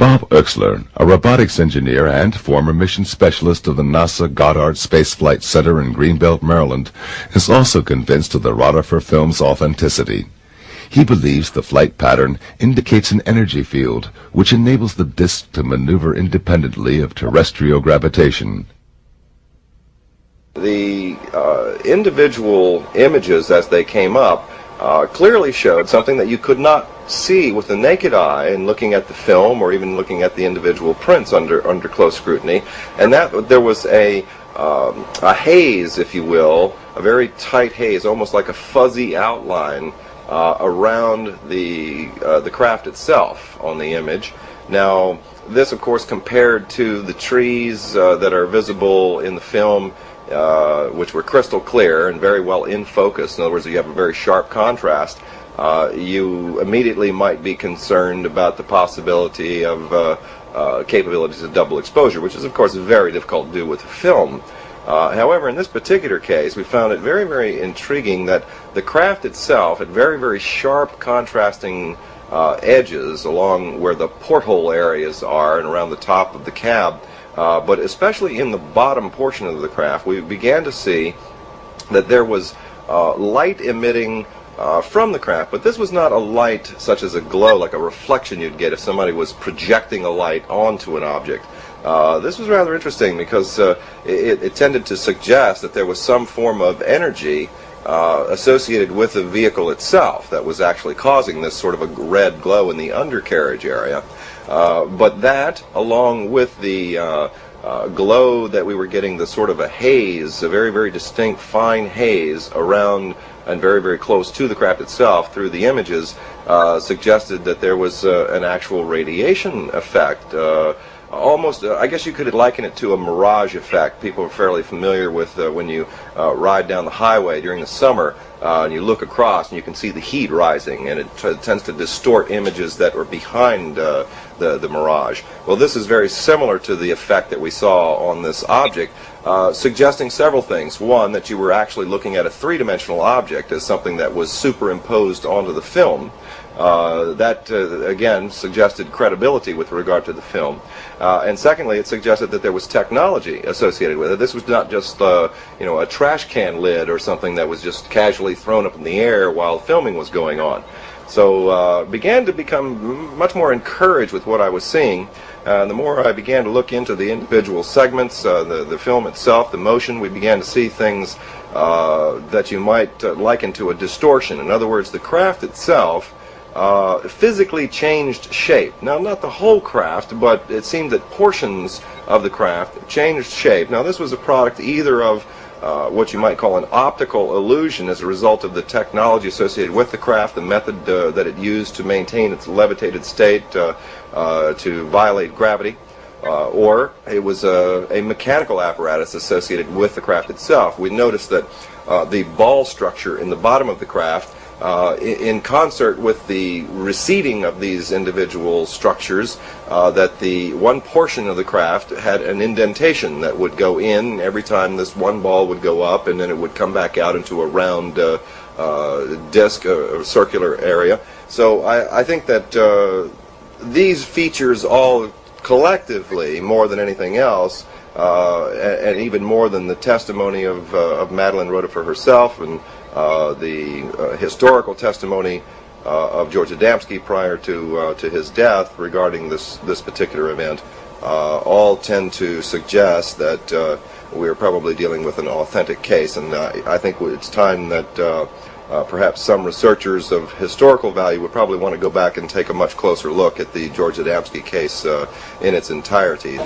Bob Oecshler, a robotics engineer and former mission specialist of the NASA Goddard Space Flight Center in Greenbelt, Maryland, is also convinced of the Rutherford film's authenticity. He believes the flight pattern indicates an energy field which enables the disk to maneuver independently of terrestrial gravitation. The individual images as they came up clearly showed something that you could not see with the naked eye in looking at the film or even looking at the individual prints under close scrutiny, and that there was a haze, if you will, a very tight haze, almost like a fuzzy outline around the craft itself on the image. Now, this, of course, compared to the trees that are visible in the film, which were crystal clear and very well in focus. In other words, you have a very sharp contrast. You immediately might be concerned about the possibility of capabilities of double exposure, which is, of course, very difficult to do with film. However, in this particular case, we found it very, very intriguing that the craft itself had very, very sharp contrasting edges along where the porthole areas are and around the top of the cab. But especially in the bottom portion of the craft, we began to see that there was light emitting from the craft, but this was not a light such as a glow, like a reflection you'd get if somebody was projecting a light onto an object. This was rather interesting because it tended to suggest that there was some form of energy associated with the vehicle itself that was actually causing this sort of a red glow in the undercarriage area. But that, along with the glow that we were getting, the sort of a haze, a very, very distinct fine haze around and very, very close to the craft itself through the images, suggested that there was an actual radiation effect. Almost, I guess you could liken it to a mirage effect. People are fairly familiar with when you ride down the highway during the summer and you look across and you can see the heat rising, and it tends to distort images that are behind the mirage. Well, this is very similar to the effect that we saw on this object, suggesting several things. One, that you were actually looking at a three-dimensional object as something that was superimposed onto the film. That again suggested credibility with regard to the film, and secondly, it suggested that there was technology associated with it. This was not just a trash can lid or something that was just casually thrown up in the air while filming was going on. So began to become much more encouraged with what I was seeing. The more I began to look into the individual segments, the film itself, the motion, we began to see things that you might liken to a distortion. In other words, the craft itself physically changed shape. Now, not the whole craft, but it seemed that portions of the craft changed shape. Now, this was a product either of what you might call an optical illusion as a result of the technology associated with the craft, the method that it used to maintain its levitated state to violate gravity, or it was a mechanical apparatus associated with the craft itself. We noticed that the ball structure in the bottom of the craft, in concert with the receding of these individual structures, that the one portion of the craft had an indentation that would go in every time this one ball would go up, and then it would come back out into a round disc, a circular area. So I think that these features all collectively, more than anything else, and even more than the testimony of Madeline Rutherford herself and the historical testimony of George Adamski prior to his death regarding this particular event, all tend to suggest that we are probably dealing with an authentic case. And I think it's time that perhaps some researchers of historical value would probably want to go back and take a much closer look at the George Adamski case in its entirety.